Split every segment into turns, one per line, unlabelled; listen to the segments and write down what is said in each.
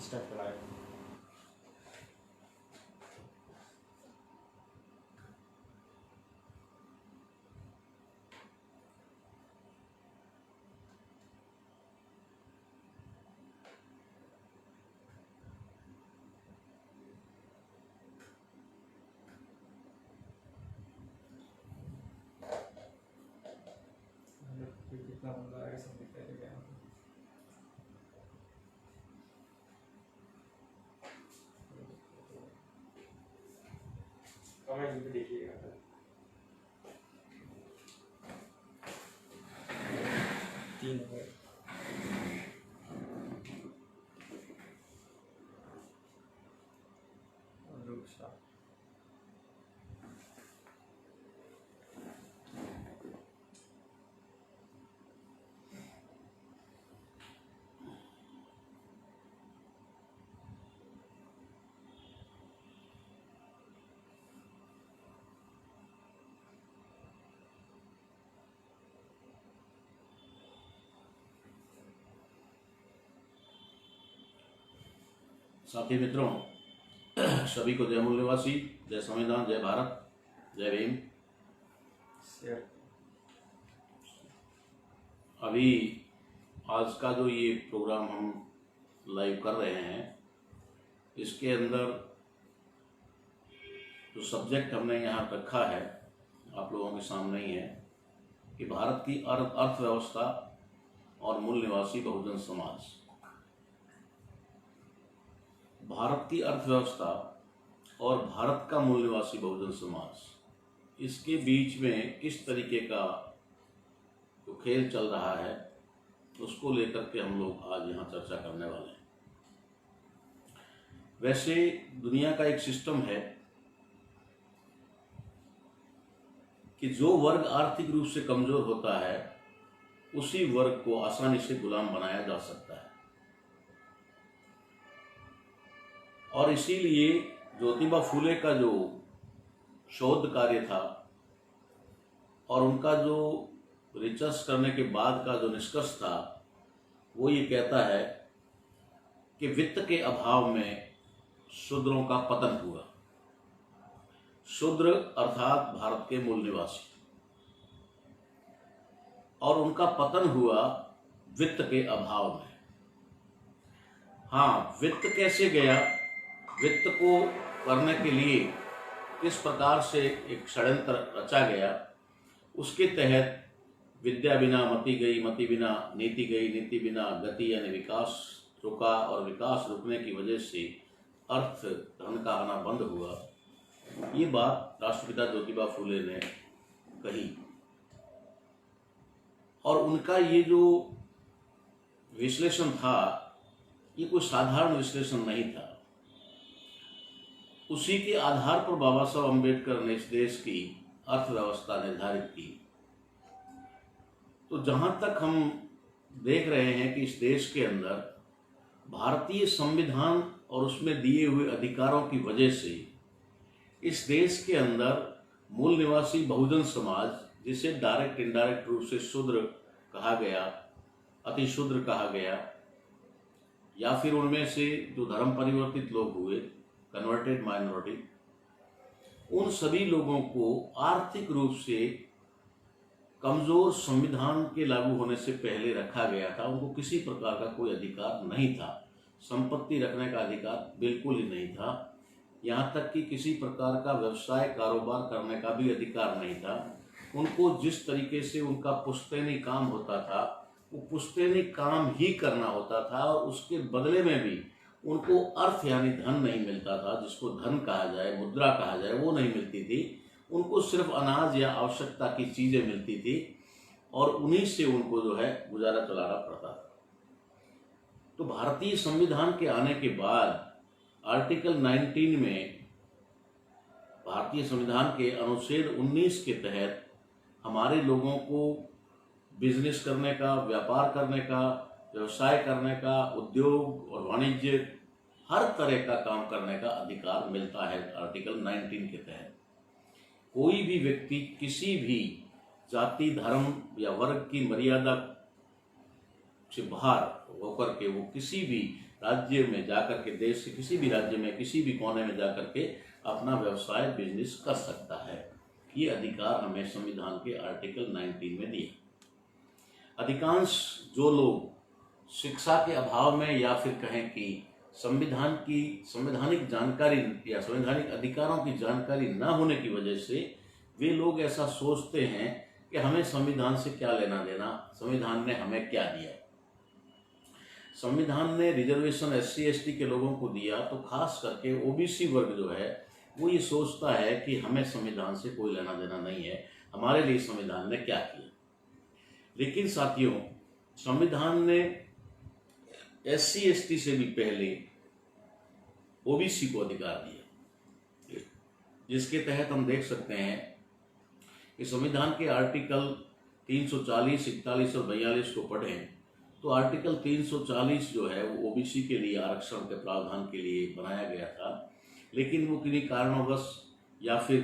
Step alive. कितना बंदा आगे सब दिखाई देगा। कमेंट भी देखिएगा। 3 हो गए।
साथी मित्रों, सभी को जय मूल निवासी, जय संविधान, जय भारत, जय भीम। अभी आज का जो ये प्रोग्राम हम लाइव कर रहे हैं, इसके अंदर जो सब्जेक्ट हमने यहाँ रखा है आप लोगों के सामने ही है कि भारत की अर्थव्यवस्था और मूल निवासी बहुजन समाज। भारत की अर्थव्यवस्था और भारत का मूल निवासी बहुजन समाज, इसके बीच में किस तरीके का जो खेल चल रहा है उसको लेकर के हम लोग आज यहाँ चर्चा करने वाले हैं। वैसे दुनिया का एक सिस्टम है कि जो वर्ग आर्थिक रूप से कमजोर होता है उसी वर्ग को आसानी से गुलाम बनाया जा सकता है, और इसीलिए ज्योतिबा फूले का जो शोध कार्य था और उनका जो रिसर्च करने के बाद का जो निष्कर्ष था वो ये कहता है कि वित्त के अभाव में शूद्रों का पतन हुआ। शूद्र अर्थात भारत के मूल निवासी, और उनका पतन हुआ वित्त के अभाव में। हाँ, वित्त कैसे गया, वित्त को करने के लिए किस प्रकार से एक षड्यंत्र रचा गया, उसके तहत विद्या बिना मति गई, मति बिना नीति गई, नीति बिना गति यानी विकास रुका, और विकास रुकने की वजह से अर्थ धन का आना बंद हुआ। ये बात राष्ट्रपिता ज्योतिबा फूले ने कही, और उनका ये जो विश्लेषण था ये कोई साधारण विश्लेषण नहीं था। उसी के आधार पर बाबा साहब अम्बेडकर ने इस देश की अर्थव्यवस्था निर्धारित की। तो जहां तक हम देख रहे हैं कि इस देश के अंदर भारतीय संविधान और उसमें दिए हुए अधिकारों की वजह से इस देश के अंदर मूल निवासी बहुजन समाज, जिसे डायरेक्ट इनडायरेक्ट रूप से शूद्र कहा गया, अति शूद्र कहा गया, या फिर उनमें से जो धर्म परिवर्तित लोग हुए, कन्वर्टेड माइनॉरिटी, उन सभी लोगों को आर्थिक रूप से कमजोर संविधान के लागू होने से पहले रखा गया था। उनको किसी प्रकार का कोई अधिकार नहीं था, संपत्ति रखने का अधिकार बिल्कुल ही नहीं था, यहाँ तक कि किसी प्रकार का व्यवसाय कारोबार करने का भी अधिकार नहीं था। उनको जिस तरीके से उनका पुश्तैनी काम होता था वो पुश्तैनी काम ही करना होता था, और उसके बदले में भी उनको अर्थ यानी धन नहीं मिलता था, जिसको धन कहा जाए, मुद्रा कहा जाए, वो नहीं मिलती थी। उनको सिर्फ अनाज या आवश्यकता की चीज़ें मिलती थी, और उन्हीं से उनको जो है गुजारा चलाना पड़ता था। तो भारतीय संविधान के आने के बाद आर्टिकल 19 में, भारतीय संविधान के अनुच्छेद 19 के तहत हमारे लोगों को बिजनेस करने का, व्यापार करने का, व्यवसाय करने का, उद्योग और वाणिज्य, हर तरह का काम करने का अधिकार मिलता है आर्टिकल 19 के तहत। कोई भी व्यक्ति किसी भी जाति, धर्म या वर्ग की मर्यादा से बाहर होकर के वो किसी भी राज्य में जाकर के, देश के किसी भी राज्य में किसी भी कोने में जाकर के अपना व्यवसाय बिजनेस कर सकता है। ये अधिकार हमें संविधान के आर्टिकल 19 में दिया। अधिकांश जो लोग शिक्षा के अभाव में या फिर कहें कि संविधान की संवैधानिक जानकारी या संवैधानिक अधिकारों की जानकारी न होने की वजह से वे लोग ऐसा सोचते हैं कि हमें संविधान से क्या लेना देना, संविधान ने हमें क्या दिया। संविधान ने रिजर्वेशन SC ST के लोगों को दिया तो खास करके OBC वर्ग जो है वो ये सोचता है कि हमें संविधान से कोई लेना देना नहीं है, हमारे लिए संविधान ने क्या किया। लेकिन साथियों, संविधान ने SC ST से भी पहले OBC को अधिकार दिया, जिसके तहत हम देख सकते हैं कि संविधान के आर्टिकल 340, 41 और 42 को पढ़ें तो आर्टिकल 340 जो है वो OBC के लिए आरक्षण के प्रावधान के लिए बनाया गया था, लेकिन वो किन्हीं कारणवश या फिर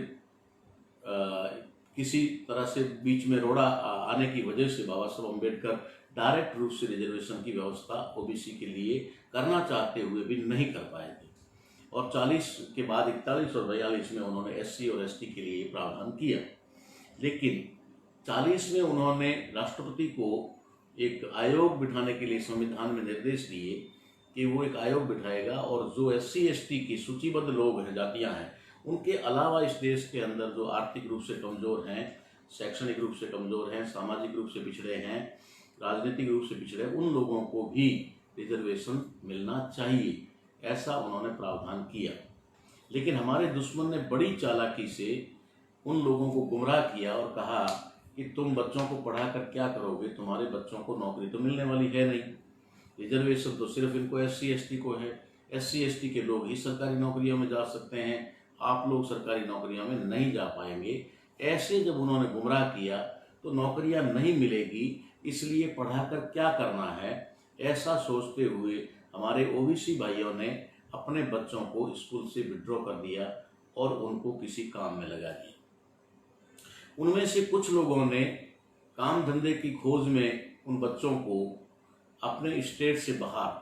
किसी तरह से बीच में रोड़ा आने की वजह से बाबा साहब अम्बेडकर डायरेक्ट रूप से रिजर्वेशन की व्यवस्था OBC के लिए करना चाहते हुए भी नहीं कर पाए थे। और 40 के बाद 41 और 42 में उन्होंने SC और ST के लिए प्रावधान किया। लेकिन 40 में उन्होंने राष्ट्रपति को एक आयोग बिठाने के लिए संविधान में निर्देश दिए कि वो एक आयोग बिठाएगा और जो SC ST की सूचीबद्ध लोग हैं, जातियां हैं, उनके अलावा इस देश के अंदर जो आर्थिक रूप से कमज़ोर हैं, शैक्षणिक रूप से कमज़ोर हैं, सामाजिक रूप से पिछड़े हैं, राजनीतिक रूप से पिछड़े, उन लोगों को भी रिजर्वेशन मिलना चाहिए, ऐसा उन्होंने प्रावधान किया। लेकिन हमारे दुश्मन ने बड़ी चालाकी से उन लोगों को गुमराह किया और कहा कि तुम बच्चों को पढ़ाकर क्या करोगे, तुम्हारे बच्चों को नौकरी तो मिलने वाली है नहीं, रिजर्वेशन तो सिर्फ इनको SC ST को है, SC ST के लोग ही सरकारी नौकरियों में जा सकते हैं, आप लोग सरकारी नौकरियों में नहीं जा पाएंगे। ऐसे जब उन्होंने गुमराह किया तो नौकरियां नहीं मिलेगी, इसलिए पढ़ाकर क्या करना है, ऐसा सोचते हुए हमारे OBC भाइयों ने अपने बच्चों को स्कूल से विड्रॉ कर दिया और उनको किसी काम में लगा दिया। उनमें से कुछ लोगों ने काम धंधे की खोज में उन बच्चों को अपने स्टेट से बाहर,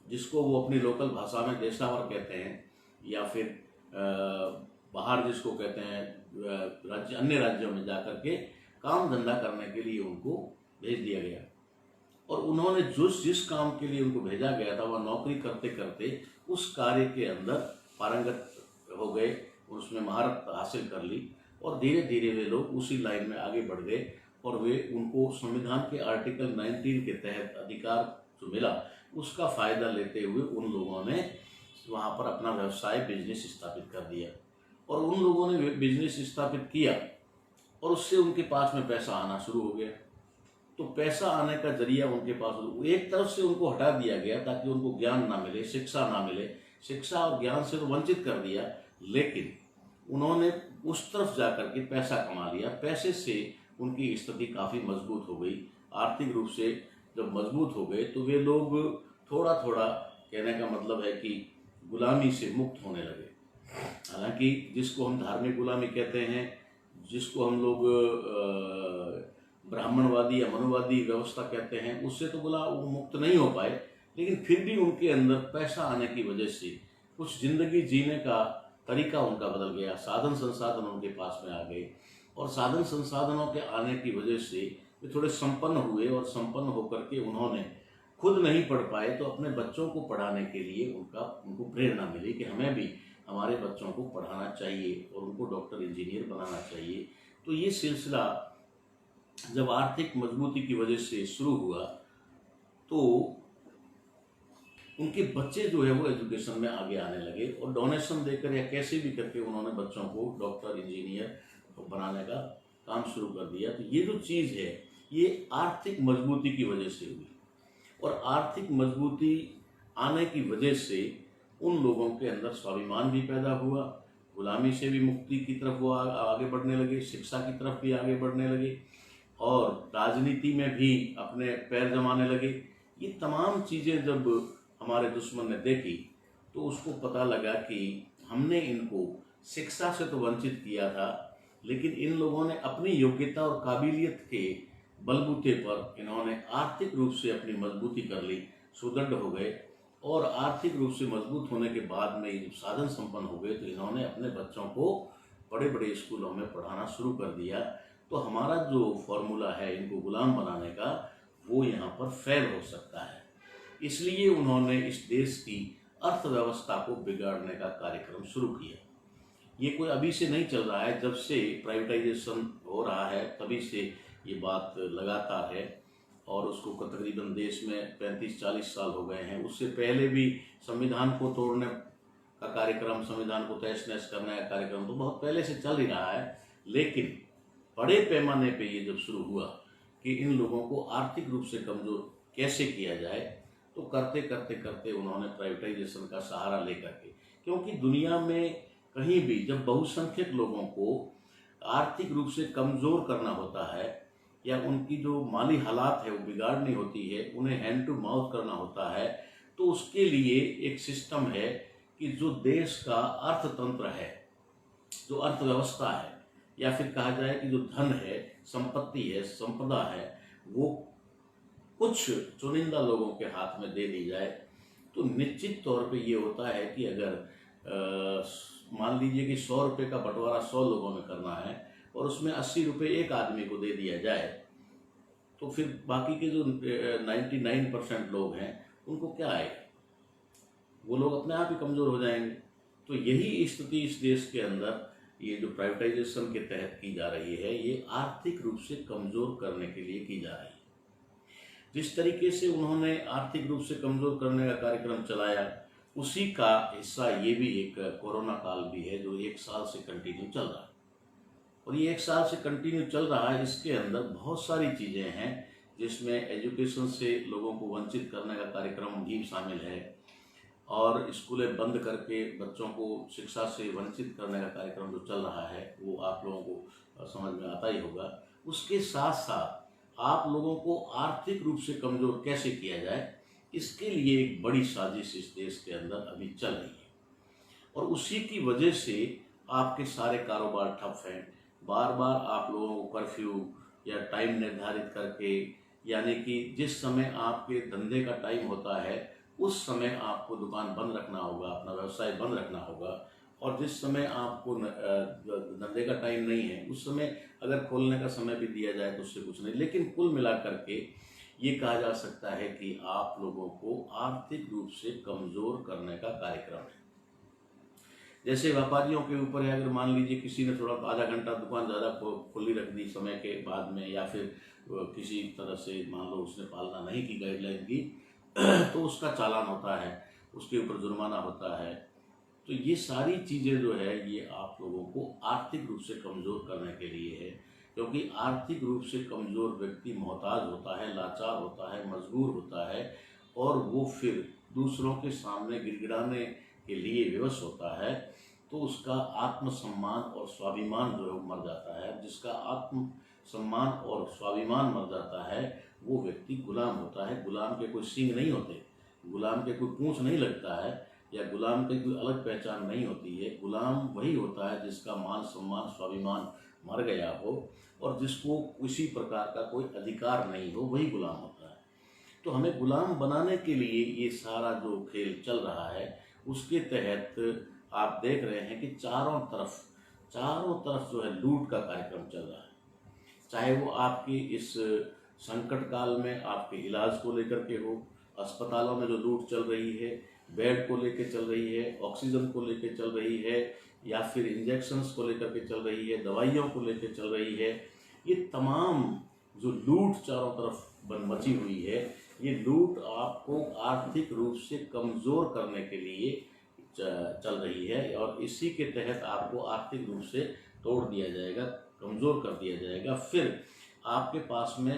जिसको वो अपनी लोकल भाषा में देशावर कहते हैं या फिर बाहर जिसको कहते हैं राज्य, अन्य राज्यों में जाकर के काम धंधा करने के लिए उनको भेज दिया गया। और उन्होंने जिस काम के लिए उनको भेजा गया था वह नौकरी करते करते उस कार्य के अंदर पारंगत हो गए, उसमें महारत हासिल कर ली और धीरे धीरे वे लोग उसी लाइन में आगे बढ़ गए और वे उनको संविधान के आर्टिकल 19 के तहत अधिकार जो मिला उसका फ़ायदा लेते हुए उन लोगों ने वहाँ पर अपना व्यवसाय बिजनेस स्थापित कर दिया। और उन लोगों ने बिजनेस स्थापित किया और उससे उनके पास में पैसा आना शुरू हो गया। तो पैसा आने का जरिया उनके पास एक तरफ से उनको हटा दिया गया ताकि उनको ज्ञान ना मिले, शिक्षा ना मिले, शिक्षा और ज्ञान से तो वंचित कर दिया, लेकिन उन्होंने उस तरफ जाकर के पैसा कमा लिया। पैसे से उनकी स्थिति काफ़ी मजबूत हो गई, आर्थिक रूप से जब मजबूत हो गए तो वे लोग थोड़ा थोड़ा, कहने का मतलब है कि गुलामी से मुक्त होने लगे। हालांकि जिसको हम धार्मिक गुलामी कहते हैं, जिसको हम लोग ब्राह्मणवादी या मनुवादी व्यवस्था कहते हैं, उससे तो वो मुक्त नहीं हो पाए, लेकिन फिर भी उनके अंदर पैसा आने की वजह से कुछ ज़िंदगी जीने का तरीका उनका बदल गया, साधन संसाधन उनके पास में आ गए और साधन संसाधनों के आने की वजह से वे थोड़े संपन्न हुए और संपन्न होकर के उन्होंने खुद नहीं पढ़ पाए तो अपने बच्चों को पढ़ाने के लिए उनको प्रेरणा मिली कि हमें भी हमारे बच्चों को पढ़ाना चाहिए और उनको डॉक्टर इंजीनियर बनाना चाहिए। तो ये सिलसिला जब आर्थिक मजबूती की वजह से शुरू हुआ तो उनके बच्चे जो है वो एजुकेशन में आगे आने लगे और डोनेशन देकर या कैसे भी करके उन्होंने बच्चों को डॉक्टर इंजीनियर बनाने का काम शुरू कर दिया। तो ये जो चीज़ है ये आर्थिक मजबूती की वजह से हुई और आर्थिक मजबूती आने की वजह से उन लोगों के अंदर स्वाभिमान भी पैदा हुआ, गुलामी से भी मुक्ति की तरफ वो आगे बढ़ने लगे, शिक्षा की तरफ भी आगे बढ़ने लगे और राजनीति में भी अपने पैर जमाने लगे। ये तमाम चीज़ें जब हमारे दुश्मन ने देखी तो उसको पता लगा कि हमने इनको शिक्षा से तो वंचित किया था, लेकिन इन लोगों ने अपनी योग्यता और काबिलियत के बलबूते पर इन्होंने आर्थिक रूप से अपनी मजबूती कर ली, सुदृढ़ हो गए और आर्थिक रूप से मजबूत होने के बाद में जब साधन संपन्न हो गए तो इन्होंने अपने बच्चों को बड़े बड़े स्कूलों में पढ़ाना शुरू कर दिया। तो हमारा जो फॉर्मूला है इनको गुलाम बनाने का वो यहाँ पर फेल हो सकता है। इसलिए उन्होंने इस देश की अर्थव्यवस्था को बिगाड़ने का कार्यक्रम शुरू किया। ये कोई अभी से नहीं चल रहा है, जब से प्राइवेटाइजेशन हो रहा है तभी से ये बात लगातार है और उसको तकरीबन देश में 35-40 साल हो गए हैं। उससे पहले भी संविधान को तोड़ने का कार्यक्रम, संविधान को तहस नहस करने का कार्यक्रम तो बहुत पहले से चल ही रहा है। लेकिन बड़े पैमाने पे ये जब शुरू हुआ कि इन लोगों को आर्थिक रूप से कमज़ोर कैसे किया जाए, तो करते करते करते उन्होंने प्राइवेटाइजेशन का सहारा लेकर के, क्योंकि दुनिया में कहीं भी जब बहुसंख्यक लोगों को आर्थिक रूप से कमज़ोर करना होता है या उनकी जो माली हालात है वो बिगाड़नी होती है, उन्हें हैंड टू माउथ करना होता है, तो उसके लिए एक सिस्टम है कि जो देश का अर्थतंत्र है, जो अर्थव्यवस्था है, या फिर कहा जाए कि जो धन है, संपत्ति है, संपदा है, वो कुछ चुनिंदा लोगों के हाथ में दे दी जाए। तो निश्चित तौर पे ये होता है कि अगर मान लीजिए कि 100 रुपये का बंटवारा 100 लोगों में करना है और उसमें 80 रुपये एक आदमी को दे दिया जाए, तो फिर बाकी के जो 99% लोग हैं उनको क्या आएगा? वो लोग अपने आप ही कमज़ोर हो जाएंगे। तो यही स्थिति इस देश के अंदर ये जो प्राइवेटाइजेशन के तहत की जा रही है, ये आर्थिक रूप से कमज़ोर करने के लिए की जा रही है। जिस तरीके से उन्होंने आर्थिक रूप से कमज़ोर करने का कार्यक्रम चलाया, उसी का हिस्सा ये भी एक कोरोना काल भी है जो 1 साल से कंटिन्यू चल रहा है। और ये 1 साल से कंटिन्यू चल रहा है, इसके अंदर बहुत सारी चीज़ें हैं जिसमें एजुकेशन से लोगों को वंचित करने का कार्यक्रम भी शामिल है और स्कूलें बंद करके बच्चों को शिक्षा से वंचित करने का कार्यक्रम जो चल रहा है वो आप लोगों को समझ में आता ही होगा। उसके साथ साथ आप लोगों को आर्थिक रूप से कमज़ोर कैसे किया जाए, इसके लिए एक बड़ी साजिश इस देश के अंदर अभी चल रही है और उसी की वजह से आपके सारे कारोबार ठप हैं। बार बार आप लोगों को कर्फ्यू या टाइम निर्धारित करके, यानी कि जिस समय आपके धंधे का टाइम होता है उस समय आपको दुकान बंद रखना होगा, अपना व्यवसाय बंद रखना होगा, और जिस समय आपको धंधे का टाइम नहीं है उस समय अगर खोलने का समय भी दिया जाए तो उससे कुछ नहीं। लेकिन कुल मिलाकर के ये कहा जा सकता है कि आप लोगों को आर्थिक रूप से कमज़ोर करने का कार्यक्रम है। जैसे व्यापारियों के ऊपर है, अगर मान लीजिए किसी ने थोड़ा आधा घंटा दुकान ज़्यादा खुली रख दी समय के बाद में, या फिर किसी तरह से मान लो उसने पालना नहीं की गाइडलाइन की तो उसका चालान होता है, उसके ऊपर जुर्माना होता है। तो ये सारी चीज़ें जो है ये आप लोगों को आर्थिक रूप से कमज़ोर करने के लिए है, क्योंकि आर्थिक रूप से कमज़ोर व्यक्ति मोहताज होता है, लाचार होता है, मजबूर होता है और वो फिर दूसरों के सामने गिड़गिड़ाने के लिए विवश होता है। तो उसका आत्मसम्मान और स्वाभिमान जो है वो मर जाता है। जिसका आत्मसम्मान और स्वाभिमान मर जाता है वो व्यक्ति गुलाम होता है। गुलाम के कोई सींग नहीं होते, गुलाम के कोई पूंछ नहीं लगता है, या गुलाम की कोई अलग पहचान नहीं होती है। गुलाम वही होता है जिसका मान सम्मान स्वाभिमान मर गया हो और जिसको किसी प्रकार का कोई अधिकार नहीं हो, वही गुलाम होता है। तो हमें गुलाम बनाने के लिए ये सारा जो खेल चल रहा है उसके तहत आप देख रहे हैं कि चारों तरफ जो है लूट का कार्यक्रम चल रहा है। चाहे वो आपकी इस संकट काल में आपके इलाज को लेकर के हो, अस्पतालों में जो लूट चल रही है, बेड को लेकर चल रही है, ऑक्सीजन को लेकर चल रही है, या फिर इंजेक्शंस को लेकर के चल रही है, दवाइयों को लेकर चल रही है, ये तमाम जो लूट चारों तरफ मची हुई है, ये लूट आपको आर्थिक रूप से कमज़ोर करने के लिए चल रही है और इसी के तहत आपको आर्थिक रूप से तोड़ दिया जाएगा, कमज़ोर कर दिया जाएगा। फिर आपके पास में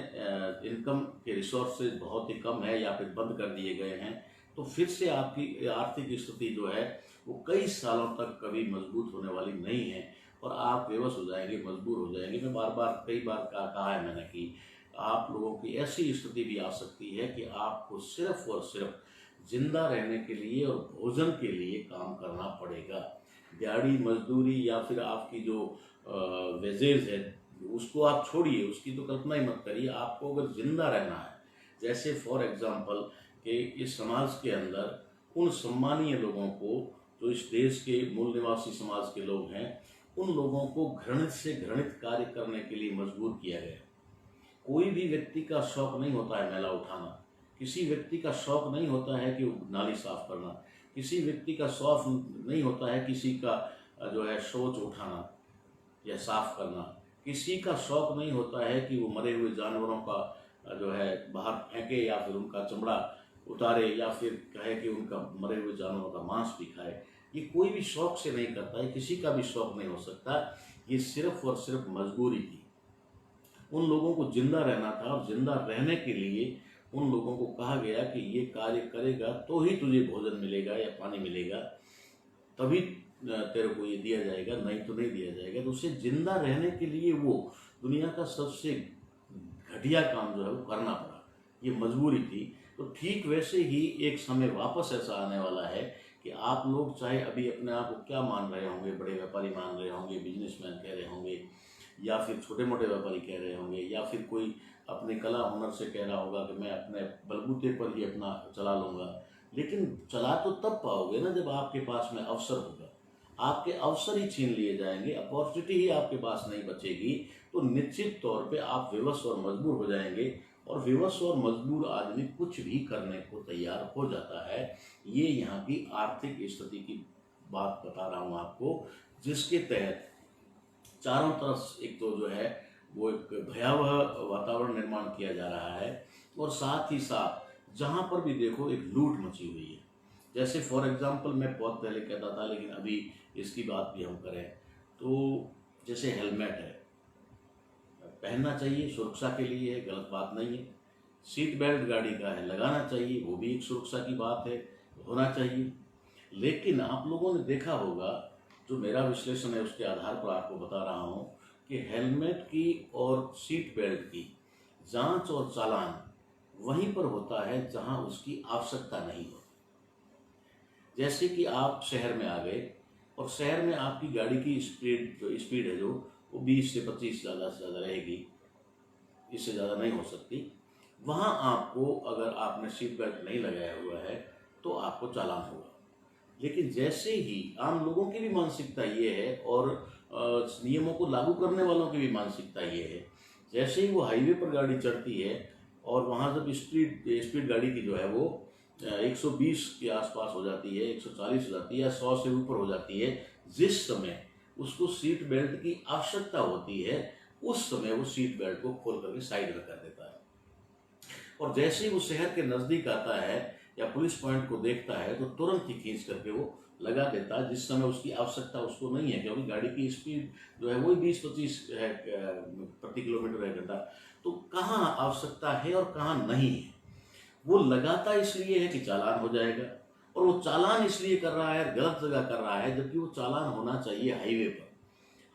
इनकम के रिसोर्सेज बहुत ही कम है या फिर बंद कर दिए गए हैं, तो फिर से आपकी आर्थिक स्थिति जो है वो कई सालों तक कभी मजबूत होने वाली नहीं है और आप बेबस हो जाएंगे, मजबूर हो जाएंगे। मैं कई बार कहा है मैंने कि आप लोगों की ऐसी स्थिति भी आ सकती है कि आपको सिर्फ और सिर्फ जिंदा रहने के लिए और भोजन के लिए काम करना पड़ेगा। दिहाड़ी मजदूरी या फिर आपकी जो वेजेज है उसको आप छोड़िए, उसकी तो कल्पना ही मत करिए। आपको अगर जिंदा रहना है, जैसे फॉर एग्जांपल कि इस समाज के अंदर उन सम्मानीय लोगों को जो इस देश के मूल निवासी समाज के लोग हैं, उन लोगों को घृणित से घृणित कार्य करने के लिए मजबूर किया गया। कोई भी व्यक्ति का शौक नहीं होता है मैला उठाना, किसी व्यक्ति का शौक नहीं होता है कि नाली साफ करना, किसी व्यक्ति का शौक नहीं होता है किसी का जो है शौच उठाना या साफ करना, किसी का शौक नहीं होता है कि वो मरे हुए जानवरों का जो है बाहर फेंके या फिर उनका चमड़ा उतारे या फिर कहे कि उनका मरे हुए जानवरों का मांस भी खाए। ये कोई भी शौक से नहीं करता है, किसी का भी शौक नहीं हो सकता। ये सिर्फ और सिर्फ मजबूरी थी। उन लोगों को जिंदा रहना था और जिंदा रहने के लिए उन लोगों को कहा गया कि ये कार्य करेगा तो ही तुझे भोजन मिलेगा या पानी मिलेगा, तभी तेरे को ये दिया जाएगा, नहीं तो नहीं दिया जाएगा। तो उसे जिंदा रहने के लिए वो दुनिया का सबसे घटिया काम जो है वो करना पड़ा, ये मजबूरी थी। तो ठीक वैसे ही एक समय वापस ऐसा आने वाला है कि आप लोग चाहे अभी अपने आप को क्या मान रहे होंगे, बड़े व्यापारी मान रहे होंगे, बिजनेसमैन कह रहे होंगे, या फिर छोटे मोटे व्यापारी कह रहे होंगे, या फिर कोई अपने कला हुनर से कह रहा होगा कि मैं अपने बलबूते पर ही अपना चला लूँगा। लेकिन चला तो तब पाओगे ना जब आपके पास में अवसर होगा। आपके अवसर ही छीन लिए जाएंगे, अपॉर्चुनिटी ही आपके पास नहीं बचेगी, तो निश्चित तौर पे आप विवश और मजबूर हो जाएंगे। और विवश और मजबूर आदमी कुछ भी करने को तैयार हो जाता है। ये यहाँ की आर्थिक स्थिति की बात बता रहा हूँ आपको, जिसके तहत चारों तरफ एक तो जो है वो एक भयावह वातावरण निर्माण किया जा रहा है, और साथ ही साथ जहाँ पर भी देखो एक लूट मची हुई है। जैसे फॉर एग्जांपल मैं बहुत पहले कहता था, लेकिन अभी इसकी बात भी हम करें तो जैसे हेलमेट है, पहनना चाहिए, सुरक्षा के लिए है, गलत बात नहीं है। सीट बेल्ट गाड़ी का है, लगाना चाहिए, वो भी एक सुरक्षा की बात है, होना चाहिए। लेकिन आप लोगों ने देखा होगा, जो मेरा विश्लेषण है उसके आधार पर आपको बता रहा हूँ कि हेलमेट की और सीट बेल्ट की जांच और चालान वहीं पर होता है जहां उसकी आवश्यकता नहीं होती। जैसे कि आप शहर में आ गए और शहर में आपकी गाड़ी की स्पीड है जो वो 20 से 25 ज़्यादा से ज़्यादा रहेगी, इससे ज़्यादा नहीं हो सकती। वहाँ आपको अगर आपने सीट बेल्ट नहीं लगाया हुआ है तो आपको चालान होगा। लेकिन जैसे ही आम लोगों की भी मानसिकता ये है और नियमों को लागू करने वालों की भी मानसिकता ये है, जैसे ही वो हाईवे पर गाड़ी चढ़ती है और वहाँ जब स्पीड गाड़ी की जो है वो 120 के आसपास हो जाती है, 140 हो जाती है या 100 से ऊपर हो जाती है, जिस समय उसको सीट बेल्ट की आवश्यकता होती है उस समय वो सीट बेल्ट को खोल करके साइड में कर देता है। और जैसे ही वो शहर के नज़दीक आता है या पुलिस पॉइंट को देखता है तो तुरंत ही खींच करके वो लगा देता है, जिस समय उसकी आवश्यकता उसको नहीं है, क्योंकि गाड़ी की स्पीड जो है वही 20-25 है प्रति किलोमीटर है घंटा। तो कहाँ आवश्यकता है और कहाँ नहीं है, वो लगाता इसलिए है कि चालान हो जाएगा, और वो चालान इसलिए कर रहा है, गलत जगह कर रहा है, जबकि वो चालान होना चाहिए हाईवे पर।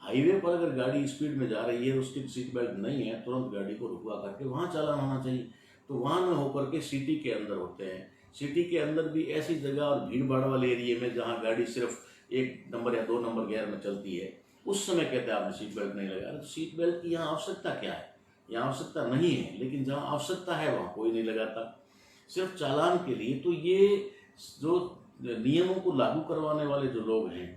हाईवे पर अगर गाड़ी स्पीड में जा रही है, उसकी सीट बेल्ट नहीं है, तुरंत गाड़ी को रुकवा करके वहाँ चालान होना चाहिए। तो वहाँ न होकर के सिटी के अंदर होते हैं। सिटी के अंदर भी ऐसी जगह और भीड़ भाड़ वाले एरिए में जहाँ गाड़ी सिर्फ 1 नंबर या 2 नंबर गियर में चलती है, उस समय कहते हैं आपने सीट बेल्ट नहीं लगाया। तो सीट बेल्ट की यहाँ आवश्यकता क्या है? यहाँ आवश्यकता नहीं है, लेकिन जहाँ आवश्यकता है वहाँ कोई नहीं लगाता, सिर्फ चालान के लिए। तो ये जो नियमों को लागू करवाने वाले जो लोग हैं,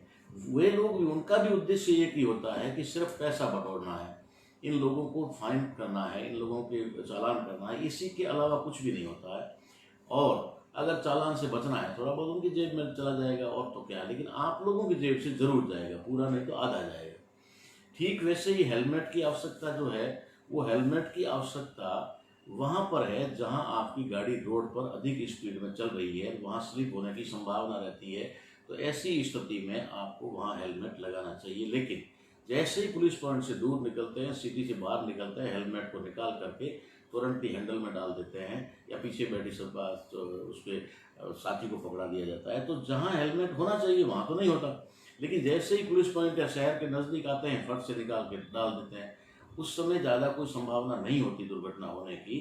वे लोग भी, उनका भी उद्देश्य एक ही होता है कि सिर्फ पैसा बटोरना है, इन लोगों को फाइन करना है, इन लोगों के चालान करना है, इसी के अलावा कुछ भी नहीं होता है। और अगर चालान से बचना है, थोड़ा बहुत उनकी जेब में चला जाएगा और तो क्या, लेकिन आप लोगों की जेब से जरूर जाएगा, पूरा नहीं तो आधा जाएगा। ठीक वैसे ही हेलमेट की आवश्यकता जो है, वो हेलमेट की आवश्यकता वहाँ पर है जहाँ आपकी गाड़ी रोड पर अधिक स्पीड में चल रही है, वहाँ स्लिप होने की संभावना रहती है। तो ऐसी स्थिति में आपको वहाँ हेलमेट लगाना चाहिए। लेकिन जैसे ही पुलिस पॉइंट से दूर निकलते हैं, सिटी से बाहर निकलते हैं, हेलमेट को निकाल करके तुरंत ही हैंडल में डाल देते हैं या पीछे बैठी सब बात उस पर साथी को पकड़ा दिया जाता है। तो जहाँ हेलमेट होना चाहिए वहाँ तो नहीं होता, लेकिन जैसे ही पुलिस पॉइंट या शहर के नज़दीक आते हैं, फट से निकाल के डाल देते हैं। उस समय ज़्यादा कोई संभावना नहीं होती दुर्घटना होने की।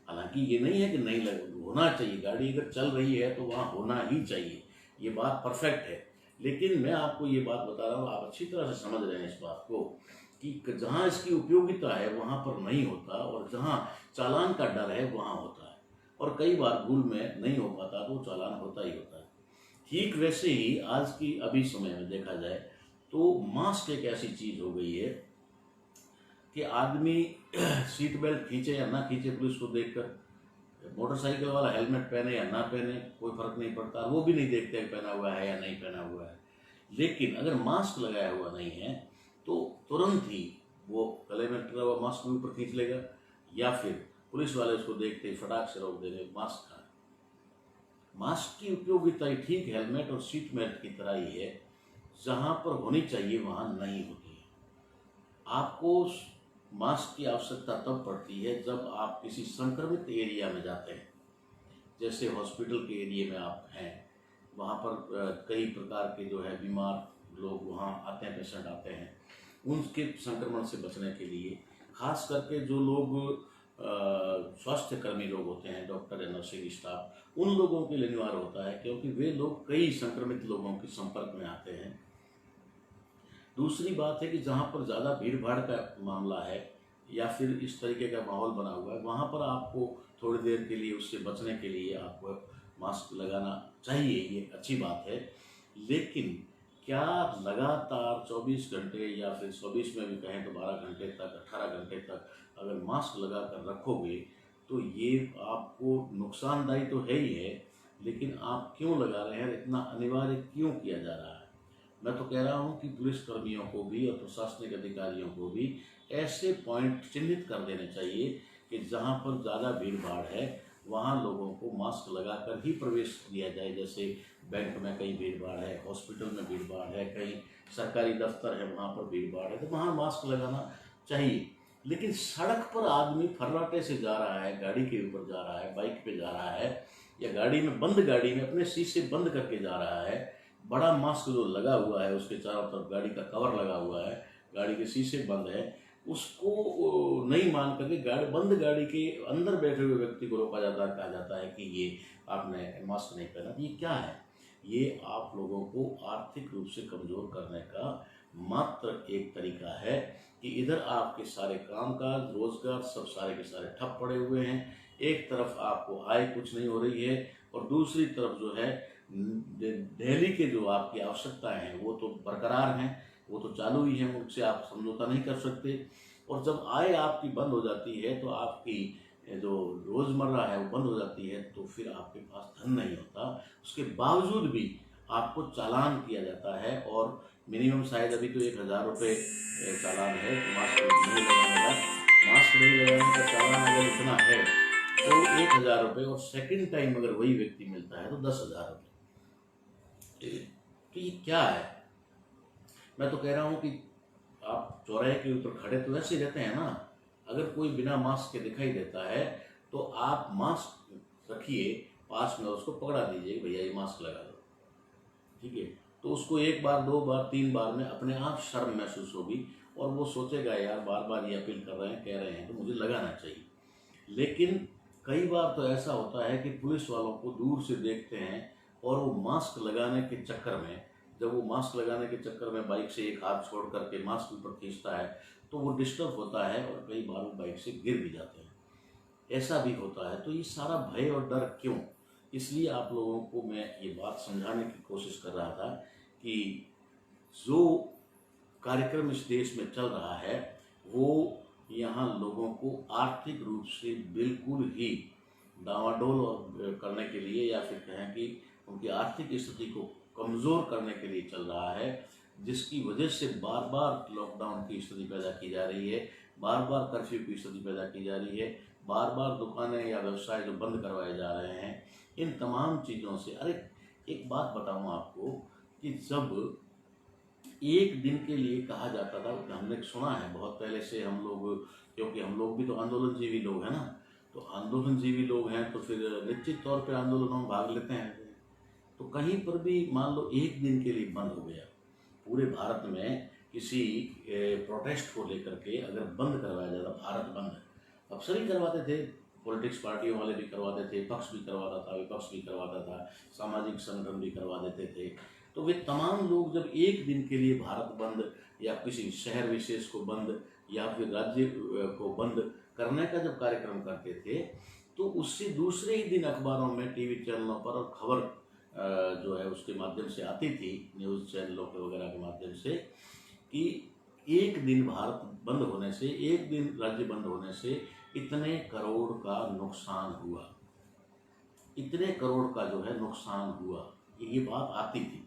हालांकि ये नहीं है कि नहीं होना चाहिए, गाड़ी अगर चल रही है तो वहाँ होना ही चाहिए, ये बात परफेक्ट है। लेकिन मैं आपको ये बात बता रहा हूँ, आप अच्छी तरह से समझ रहे हैं इस बात को कि जहाँ इसकी उपयोगिता है वहाँ पर नहीं होता, और जहाँ चालान का डर है वहाँ होता है। और कई बार भूल में नहीं हो पाता तो चालान होता ही होता है। ठीक वैसे ही आज की अभी समय में देखा जाए तो मास्क एक ऐसी चीज हो गई है कि आदमी सीट बेल्ट खींचे या ना खींचे पुलिस को देखकर, मोटरसाइकिल वाला हेलमेट पहने या ना पहने कोई फर्क नहीं पड़ता, वो भी नहीं देखते कि पहना हुआ है या नहीं पहना हुआ है। लेकिन अगर मास्क लगाया हुआ नहीं है तो तुरंत ही वो गले में टंगा हुआ मास्क भी ऊपर खींच लेगा, या फिर पुलिस वाले उसको देखते ही फटाक से रोक देंगे मास्क कहाँ है। मास्क की उपयोगिता ही ठीक हेलमेट और सीट बेल्ट की तरह ही है, जहाँ पर होनी चाहिए वहाँ नहीं होती है। आपको मास्क की आवश्यकता तब पड़ती है जब आप किसी संक्रमित एरिया में जाते हैं, जैसे हॉस्पिटल के एरिया में आप हैं, वहाँ पर कई प्रकार के जो है बीमार लोग वहाँ आते हैं, पेशेंट आते हैं, उनके संक्रमण से बचने के लिए खास करके जो लोग स्वास्थ्य कर्मी लोग होते हैं, डॉक्टर या नर्सिंग स्टाफ, उन लोगों के लिए अनिवार्य होता है, क्योंकि वे लोग कई संक्रमित लोगों के संपर्क में आते हैं। दूसरी बात है कि जहाँ पर ज़्यादा भीड़ भाड़ का मामला है या फिर इस तरीके का माहौल बना हुआ है, वहाँ पर आपको थोड़ी देर के लिए उससे बचने के लिए आपको मास्क लगाना चाहिए, ये अच्छी बात है। लेकिन क्या लगातार 24 घंटे या फिर 24 में भी कहें तो 12 घंटे तक, 18 घंटे तक अगर मास्क लगा कर रखोगे तो ये आपको नुकसानदायी तो है ही है, लेकिन आप क्यों लगा रहे हैं, इतना अनिवार्य क्यों किया जा रहा है? मैं तो कह रहा हूँ कि पुलिस कर्मियों को भी और प्रशासनिक अधिकारियों को भी ऐसे पॉइंट चिन्हित कर देने चाहिए कि जहाँ पर ज़्यादा भीड़ भाड़ है वहाँ लोगों को मास्क लगाकर ही प्रवेश दिया जाए। जैसे बैंक में कहीं भीड़ भाड़ है, हॉस्पिटल में भीड़ भाड़ है, कहीं सरकारी दफ्तर है वहाँ पर भीड़ भाड़ है, तो वहाँ मास्क लगाना चाहिए। लेकिन सड़क पर आदमी फर्राटे से जा रहा है, गाड़ी के ऊपर जा रहा है, बाइक पे जा रहा है, या गाड़ी में बंद गाड़ी में अपने शीशे बंद करके जा रहा है, बड़ा मास्क जो लगा हुआ है उसके चारों तरफ गाड़ी का कवर लगा हुआ है, गाड़ी के शीशे बंद है, उसको नहीं मान करके बंद गाड़ी के अंदर बैठे हुए व्यक्ति को रोका जाता है, कहा जाता है कि ये आपने मास्क नहीं पहना। ये क्या है? ये आप लोगों को आर्थिक रूप से कमज़ोर करने का मात्र एक तरीका है कि इधर आपके सारे कामकाज, रोजगार सब सारे के सारे ठप पड़े हुए हैं। एक तरफ आपको आय कुछ नहीं हो रही है और दूसरी तरफ जो है दिल्ली के जो आपकी आवश्यकताएं हैं वो तो बरकरार हैं, वो तो चालू ही हैं, उनसे आप समझौता नहीं कर सकते। और जब आय आपकी बंद हो जाती है तो आपकी जो रोज़मर्रा है वो बंद हो जाती है, तो फिर आपके पास धन नहीं होता। उसके बावजूद भी आपको चालान किया जाता है, और मिनिमम शायद अभी तो 1000 रुपये चालान है मास्क नहीं लगाने का। मास्क नहीं लगाने का चालान अगर इतना है तो 1000 रुपये, और सेकेंड टाइम अगर वही व्यक्ति मिलता है तो 10,000 रुपये। तो ये क्या है? मैं तो कह रहा हूँ कि आप चौराहे के ऊपर खड़े तो ऐसे रहते हैं ना, अगर कोई बिना मास्क के दिखाई देता है तो आप मास्क रखिए पास में, उसको पकड़ा दीजिए भैया ये मास्क लगा दो, ठीक है? तो उसको 1 बार 2 बार 3 बार में अपने आप शर्म महसूस होगी और वो सोचेगा यार बार बार ये अपील कर रहे हैं, कह रहे हैं तो मुझे लगाना चाहिए। लेकिन कई बार तो ऐसा होता है कि पुलिस वालों को दूर से देखते हैं और वो मास्क लगाने के चक्कर में, जब वो मास्क लगाने के चक्कर में बाइक से एक हाथ छोड़ करके मास्क ऊपर खींचता है तो वो डिस्टर्ब होता है और कई बार वो बाइक से गिर भी जाते हैं, ऐसा भी होता है। तो ये सारा भय और डर क्यों? इसलिए आप लोगों को मैं ये बात समझाने की कोशिश कर रहा था कि जो कार्यक्रम इस देश में चल रहा है वो यहाँ लोगों को आर्थिक रूप से बिल्कुल ही डावाडोल करने के लिए, या फिर कहें कि उनकी आर्थिक स्थिति को कमज़ोर करने के लिए चल रहा है, जिसकी वजह से बार बार लॉकडाउन की स्थिति पैदा की जा रही है, बार बार कर्फ्यू की स्थिति पैदा की जा रही है, बार बार दुकानें या व्यवसाय जो बंद करवाए जा रहे हैं। इन तमाम चीज़ों से, अरे एक बात बताऊँ आपको कि जब एक दिन के लिए कहा जाता था, हमने सुना है बहुत पहले से, हम लोग, क्योंकि हम लोग भी तो आंदोलनजीवी लोग हैं ना, तो आंदोलनजीवी लोग हैं तो फिर निश्चित तौर पे आंदोलनों में भाग लेते हैं। तो कहीं पर भी मान लो एक दिन के लिए बंद हो गया, पूरे भारत में किसी प्रोटेस्ट को लेकर के अगर बंद करवाया जाता, भारत बंद अक्सर ही करवाते थे, पॉलिटिक्स पार्टियों वाले भी करवाते थे, पक्ष भी करवाता था, विपक्ष भी करवाता था, सामाजिक संगठन भी करवा देते थे। तो वे तमाम लोग जब एक दिन के लिए भारत बंद या किसी शहर विशेष को बंद या फिर राज्य को बंद करने का जब कार्यक्रम करते थे, तो उससे दूसरे ही दिन अखबारों में, टीवी चैनलों पर और खबर जो है उसके माध्यम से आती थी, न्यूज़ चैनलों के वगैरह के माध्यम से, कि एक दिन भारत बंद होने से, एक दिन राज्य बंद होने से इतने करोड़ का नुकसान हुआ, इतने करोड़ का जो है नुकसान हुआ, ये बात आती थी।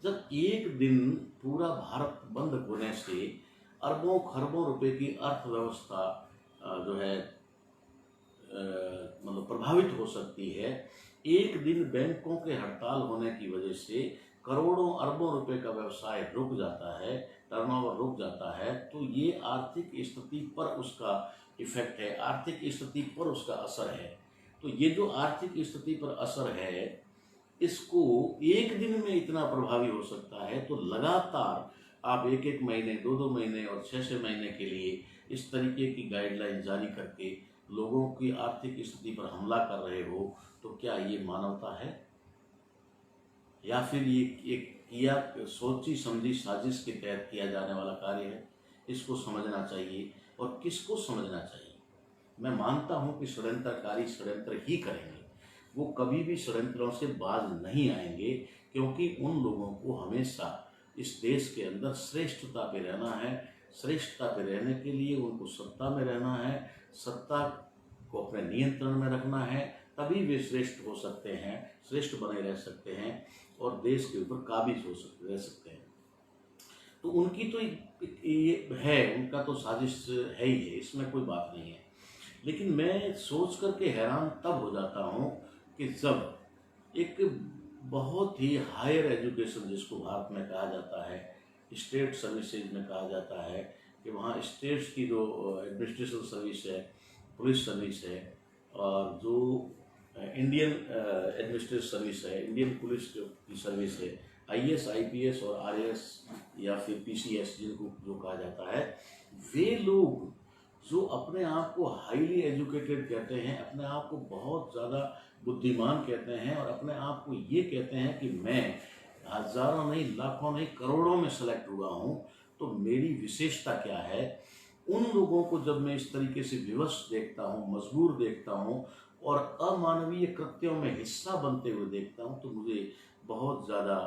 जब एक दिन पूरा भारत बंद होने से अरबों खरबों रुपए की अर्थव्यवस्था जो है मतलब प्रभावित हो सकती है, एक दिन बैंकों के हड़ताल होने की वजह से करोड़ों अरबों रुपए का व्यवसाय रुक जाता है, टर्नओवर रुक जाता है, तो ये आर्थिक स्थिति पर उसका इफेक्ट है, आर्थिक स्थिति पर उसका असर है। तो ये जो आर्थिक स्थिति पर असर है, इसको एक दिन में इतना प्रभावी हो सकता है, तो लगातार आप एक एक महीने, दो दो महीने और छः छः महीने के लिए इस तरीके की गाइडलाइन जारी करके लोगों की आर्थिक स्थिति पर हमला कर रहे हो, तो क्या ये मानवता है, या फिर ये एक किया सोची समझी साजिश के तहत किया जाने वाला कार्य है? इसको समझना चाहिए। और किसको समझना चाहिए? मैं मानता हूँ कि षड्यंत्रकारी षड्यंत्र ही करेंगे, वो कभी भी षड्यंत्रों से बाज नहीं आएंगे, क्योंकि उन लोगों को हमेशा इस देश के अंदर श्रेष्ठता पे रहना है। श्रेष्ठता पे रहने के लिए उनको सत्ता में रहना है, सत्ता को अपने नियंत्रण में रखना है, तभी वे श्रेष्ठ हो सकते हैं, श्रेष्ठ बने रह सकते हैं और देश के ऊपर काबिज रह सकते हैं। तो उनकी तो ये है, उनका तो साजिश है ही है, इसमें कोई बात नहीं है। लेकिन मैं सोच करके हैरान तब हो जाता हूँ कि जब एक बहुत ही हायर एजुकेशन, जिसको भारत में कहा जाता है, स्टेट सर्विसेज में कहा जाता है, कि वहाँ स्टेट्स की जो एडमिनिस्ट्रेशन सर्विस है, पुलिस सर्विस है, और जो इंडियन एडमिनिस्ट्रेटिव सर्विस है, इंडियन पुलिस की सर्विस है, IAS IPS और RAS या फिर PCS जिनको जो कहा जाता है, वे लोग जो अपने आप को हाईली एजुकेटेड कहते हैं, अपने आप को बहुत ज़्यादा बुद्धिमान कहते हैं, और अपने आप को ये कहते हैं कि मैं हज़ारों नहीं, लाखों नहीं, करोड़ों में सेलेक्ट हुआ हूँ, तो मेरी विशेषता क्या है, उन लोगों को जब मैं इस तरीके से विवश देखता हूँ, मजबूर देखता हूँ और अमानवीय कृत्यों में हिस्सा बनते हुए देखता हूँ, तो मुझे बहुत ज़्यादा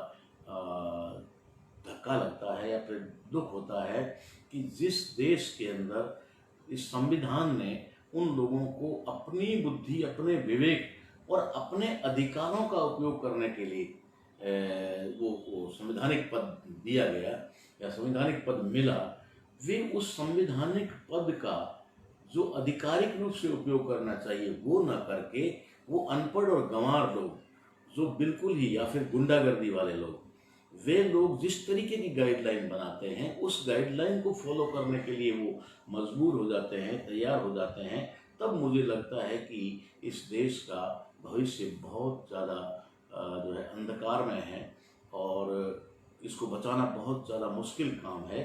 धक्का लगता है, या फिर दुख होता है कि जिस देश के अंदर इस संविधान ने उन लोगों को अपनी बुद्धि, अपने विवेक और अपने अधिकारों का उपयोग करने के लिए वो संवैधानिक पद दिया गया या संवैधानिक पद मिला, वे उस संवैधानिक पद का जो आधिकारिक रूप से उपयोग करना चाहिए वो न करके, वो अनपढ़ और गंवार लोग, जो बिल्कुल ही, या फिर गुंडागर्दी वाले लोग, वे लोग जिस तरीके की गाइडलाइन बनाते हैं, उस गाइडलाइन को फॉलो करने के लिए वो मजबूर हो जाते हैं, तैयार हो जाते हैं, तब मुझे लगता है कि इस देश का भविष्य बहुत ज़्यादा जो है अंधकार में है, और इसको बचाना बहुत ज़्यादा मुश्किल काम है।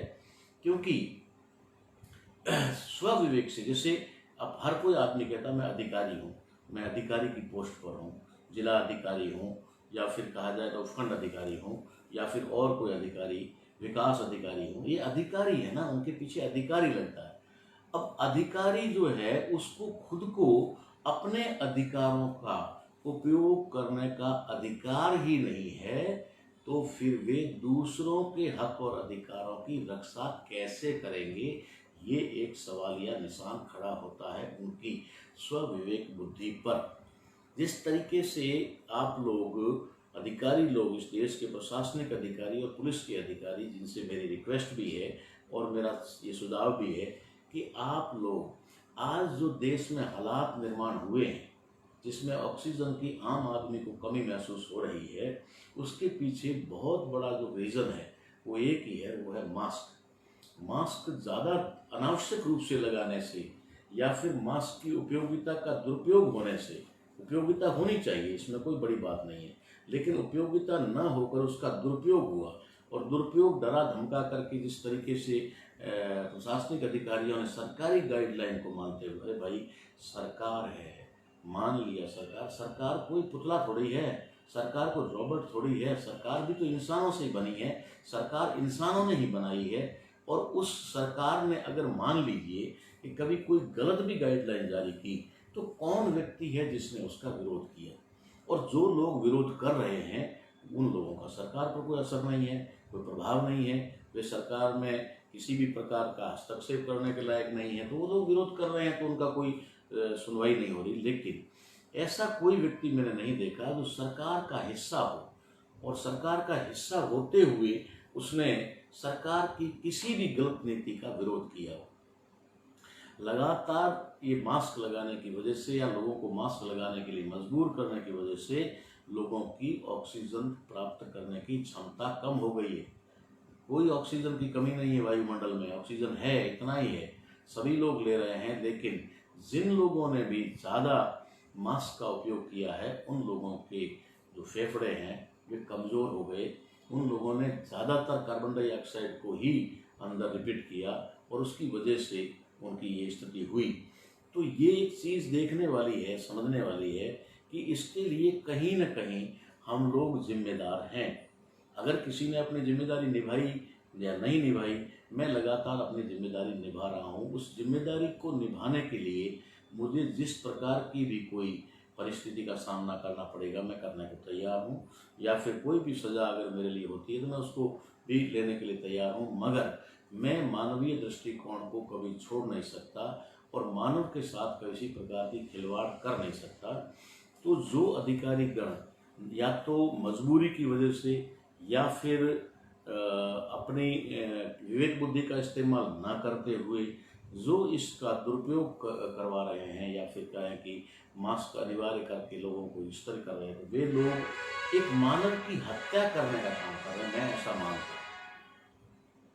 क्योंकि स्वविवेक से, जैसे अब हर कोई आदमी कहता मैं अधिकारी हूँ, मैं अधिकारी की पोस्ट पर हूँ, जिला अधिकारी हूँ, या फिर कहा जाए तो उपखंड अधिकारी हूँ, या फिर और कोई अधिकारी, विकास अधिकारी हूँ, ये अधिकारी है ना, उनके पीछे अधिकारी लगता है। अब अधिकारी जो है उसको खुद को अपने अधिकारों का उपयोग करने का अधिकार ही नहीं है, तो फिर वे दूसरों के हक और अधिकारों की रक्षा कैसे करेंगे, ये एक सवालिया निशान खड़ा होता है उनकी स्वविवेक बुद्धि पर। जिस तरीके से आप लोग, अधिकारी लोग, इस देश के प्रशासनिक अधिकारी और पुलिस के अधिकारी, जिनसे मेरी रिक्वेस्ट भी है और मेरा ये सुझाव भी है कि आप लोग आज जो देश में हालात निर्माण हुए हैं, जिसमें ऑक्सीजन की आम आदमी को कमी महसूस हो रही है, उसके पीछे बहुत बड़ा जो रीज़न है वो एक ही है, वो है मास्क। मास्क ज़्यादा अनावश्यक रूप से लगाने से, या फिर मास्क की उपयोगिता का दुरुपयोग होने से, उपयोगिता होनी चाहिए, इसमें कोई बड़ी बात नहीं है, लेकिन उपयोगिता न होकर उसका दुरुपयोग हुआ, और दुरुपयोग डरा धमका करके जिस तरीके से प्रशासनिक अधिकारियों ने सरकारी गाइडलाइन को मानते हुए, अरे भाई सरकार है, मान लिया, सरकार कोई पुतला थोड़ी है, सरकार कोई रोबोट थोड़ी है, सरकार भी तो इंसानों से ही बनी है, सरकार इंसानों ने ही बनाई है। और उस सरकार ने अगर मान लीजिए कि कभी कोई गलत भी गाइडलाइन जारी की, तो कौन व्यक्ति है जिसने उसका विरोध किया? और जो लोग विरोध कर रहे हैं उन लोगों का सरकार पर कोई असर नहीं है, कोई प्रभाव नहीं है, वे सरकार में किसी भी प्रकार का हस्तक्षेप करने के लायक नहीं है, तो वो लोग विरोध कर रहे हैं तो उनका कोई सुनवाई नहीं हो रही। लेकिन ऐसा कोई व्यक्ति मैंने नहीं देखा जो सरकार का हिस्सा हो और सरकार का हिस्सा होते हुए उसने सरकार की किसी भी गलत नीति का विरोध किया हो। लगातार ये मास्क लगाने की वजह से या लोगों को मास्क लगाने के लिए मजबूर करने की वजह से लोगों की ऑक्सीजन प्राप्त करने की क्षमता कम हो गई है। कोई ऑक्सीजन की कमी नहीं है वायुमंडल में, ऑक्सीजन है, इतना ही है, सभी लोग ले रहे हैं। लेकिन जिन लोगों ने भी ज़्यादा मास्क का उपयोग किया है उन लोगों के जो फेफड़े हैं वे कमज़ोर हो गए, उन लोगों ने ज़्यादातर कार्बन डाइऑक्साइड को ही अंदर रिपीट किया और उसकी वजह से उनकी ये स्थिति हुई। तो ये एक चीज़ देखने वाली है, समझने वाली है कि इसके लिए कहीं न कहीं हम लोग जिम्मेदार हैं। अगर किसी ने अपनी जिम्मेदारी निभाई या नहीं निभाई, मैं लगातार अपनी जिम्मेदारी निभा रहा हूँ। उस जिम्मेदारी को निभाने के लिए मुझे जिस प्रकार की भी कोई परिस्थिति का सामना करना पड़ेगा मैं करने को तैयार हूँ, या फिर कोई भी सज़ा अगर मेरे लिए होती है तो मैं उसको भी लेने के लिए तैयार हूँ। मगर मैं मानवीय दृष्टिकोण को कभी छोड़ नहीं सकता और मानव के साथ किसी प्रकार की खिलवाड़ कर नहीं सकता। तो जो अधिकारी गण या तो मजबूरी की वजह से या फिर अपनी विवेक बुद्धि का इस्तेमाल ना करते हुए जो इसका दुरुपयोग करवा रहे हैं या फिर कहें कि मास्क अनिवार्य करके लोगों को इस तरह कर रहे हैं, तो वे लोग एक मानव की हत्या करने का काम कर रहे हैं। मैं ऐसा मानता हूँ।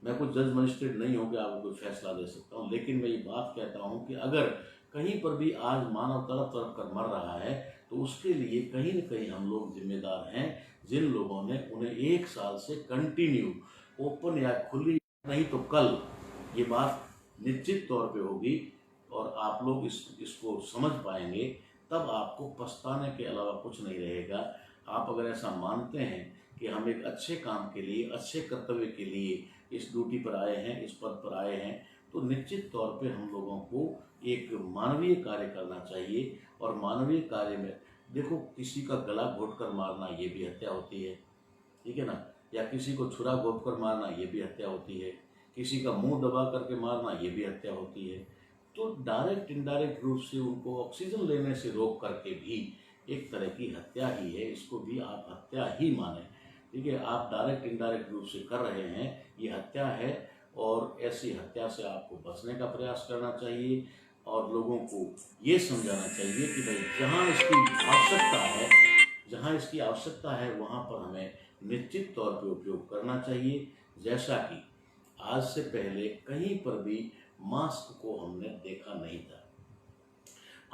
मैं कोई जज मजिस्ट्रेट नहीं हूँ कि आपको कोई फैसला दे सकता हूँ, लेकिन मैं ये बात कहता हूँ कि अगर कहीं पर भी आज मानव तड़प तड़प कर मर रहा है तो उसके लिए कहीं न कहीं हम लोग जिम्मेदार हैं, जिन लोगों ने उन्हें 1 साल से कंटिन्यू ओपन या खुली, नहीं तो कल ये बात निश्चित तौर पे होगी और आप लोग इसको समझ पाएंगे, तब आपको पछताने के अलावा कुछ नहीं रहेगा। आप अगर ऐसा मानते हैं कि हम एक अच्छे काम के लिए, अच्छे कर्तव्य के लिए इस ड्यूटी पर आए हैं, इस पद पर आए हैं, तो निश्चित तौर पे हम लोगों को एक मानवीय कार्य करना चाहिए। और मानवीय कार्य में देखो, किसी का गला घोट कर मारना ये भी हत्या होती है, ठीक है ना, या किसी को छुरा घोट कर मारना ये भी हत्या होती है, किसी का मुंह दबा करके मारना ये भी हत्या होती है। तो डायरेक्ट इनडायरेक्ट रूप से उनको ऑक्सीजन लेने से रोक करके भी एक तरह की हत्या ही है, इसको भी आप हत्या ही माने, ठीक है। आप डायरेक्ट इनडायरेक्ट रूप से कर रहे हैं, ये हत्या है और ऐसी हत्या से आपको बचने का प्रयास करना चाहिए और लोगों को ये समझाना चाहिए कि भाई जहाँ इसकी आवश्यकता है वहाँ पर हमें निश्चित तौर पे उपयोग करना चाहिए। जैसा कि आज से पहले कहीं पर भी मास्क को हमने देखा नहीं था,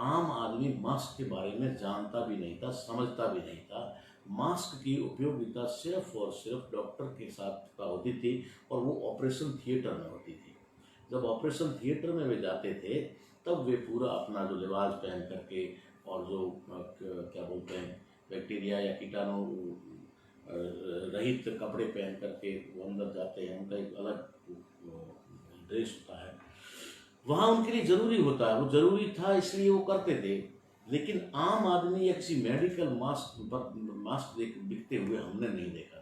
आम आदमी मास्क के बारे में जानता भी नहीं था, समझता भी नहीं था। मास्क की उपयोगिता सिर्फ और सिर्फ डॉक्टर के साथ होती थी और वो ऑपरेशन थिएटर में होती थी। जब ऑपरेशन थिएटर में वे जाते थे तब वे पूरा अपना जो लिबास पहन करके और जो क्या बोलते हैं बैक्टीरिया या कीटाणु रहित कपड़े पहन करके वो अंदर जाते हैं, उनका एक अलग ड्रेस होता है, वहाँ उनके लिए ज़रूरी होता है, वो ज़रूरी था इसलिए वो करते थे। लेकिन आम आदमी या किसी मेडिकल मास्क दिखते हुए हमने नहीं देखा था।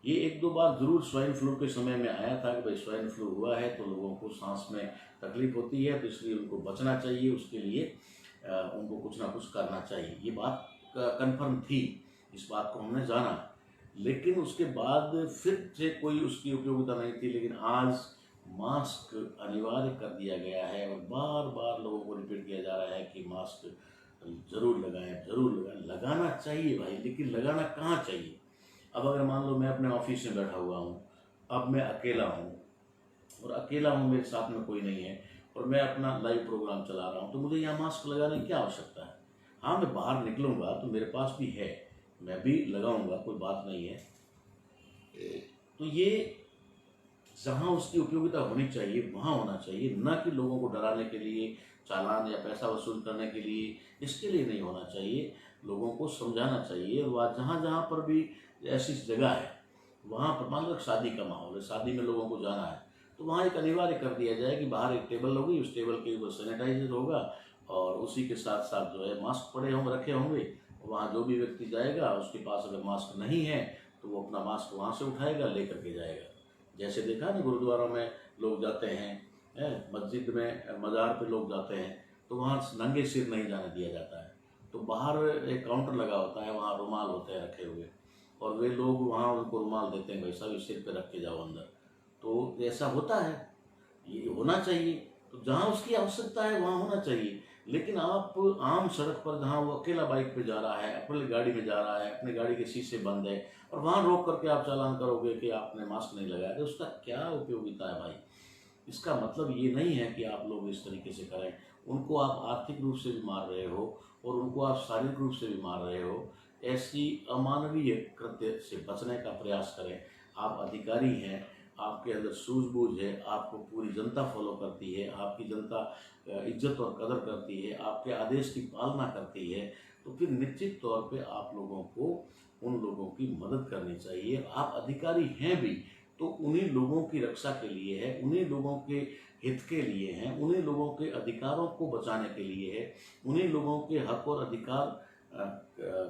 ये 1-2 बार जरूर स्वाइन फ्लू के समय में आया था कि भाई स्वाइन फ्लू हुआ है तो लोगों को सांस में तकलीफ होती है, तो इसलिए उनको बचना चाहिए, उसके लिए उनको कुछ ना कुछ करना चाहिए। ये बात कन्फर्म थी, इस बात को हमने जाना, लेकिन उसके बाद फिर से कोई उसकी उपयोगिता नहीं थी। लेकिन आज मास्क अनिवार्य कर दिया गया है और बार बार लोगों को रिपीट किया जा रहा है कि मास्क ज़रूर लगाएं, ज़रूर लगाएं। लगाना चाहिए भाई, लेकिन लगाना कहाँ चाहिए। अब अगर मान लो मैं अपने ऑफिस में बैठा हुआ हूँ, अब मैं अकेला हूँ और अकेला हूँ, मेरे साथ में कोई नहीं है और मैं अपना लाइव प्रोग्राम चला रहा हूँ, तो मुझे यहाँ मास्क लगाने की क्या आवश्यकता है। हाँ, मैं बाहर निकलूँगा तो मेरे पास भी है, मैं भी लगाऊँगा, कोई बात नहीं है। तो ये जहाँ उसकी उपयोगिता होनी चाहिए वहाँ होना चाहिए, ना कि लोगों को डराने के लिए, चालान या पैसा वसूल करने के लिए, इसके लिए नहीं होना चाहिए। लोगों को समझाना चाहिए। और वह जहाँ जहाँ पर भी ऐसी जगह है वहाँ पर, मान लो शादी का माहौल है, शादी में लोगों को जाना है, तो वहाँ एक अनिवार्य कर दिया जाए कि बाहर एक टेबल होगी, उस टेबल के ऊपर सैनिटाइजर होगा और उसी के साथ साथ जो है मास्क पड़े होंगे, रखे होंगे, वहाँ जो भी व्यक्ति जाएगा उसके पास अगर मास्क नहीं है तो वो अपना मास्क वहाँ से उठाएगा, ले करके जाएगा। जैसे देखा ना गुरुद्वारों में लोग जाते हैं, मस्जिद में मज़ार पे लोग जाते हैं, तो वहाँ नंगे सिर नहीं जाने दिया जाता है। तो बाहर एक काउंटर लगा होता है, वहाँ रुमाल होते हैं रखे हुए, और वे लोग वहाँ उनको रुमाल देते हैं, भाई साहब इस सिर पे रख के जाओ अंदर। तो ऐसा होता है, ये होना चाहिए। तो जहाँ उसकी आवश्यकता है वहाँ होना चाहिए। लेकिन आप आम सड़क पर जहाँ वो अकेला बाइक पे जा रहा है, अपनी गाड़ी में जा रहा है, अपनी गाड़ी के शीशे बंद है, और वहाँ रोक करके आप चालान करोगे कि आपने मास्क नहीं लगाया, तो उसका क्या उपयोगिता है भाई? इसका मतलब ये नहीं है कि आप लोग इस तरीके से करें। उनको आप आर्थिक रूप से भी मार रहे हो और उनको आप शारीरिक रूप से भी मार रहे हो। ऐसी अमानवीय कृत्य से बचने का प्रयास करें। आप अधिकारी हैं, आपके अंदर सूझबूझ है, आपको पूरी जनता फॉलो करती है, आपकी जनता इज्जत और कदर करती है, आपके आदेश की पालना करती है, तो फिर निश्चित तौर पे आप लोगों को उन लोगों की मदद करनी चाहिए। आप अधिकारी हैं भी तो उन्हीं लोगों की रक्षा के लिए है, उन्हीं लोगों के हित के लिए हैं, उन्हीं लोगों के अधिकारों को बचाने के लिए है, उन्हीं लोगों के हक और अधिकार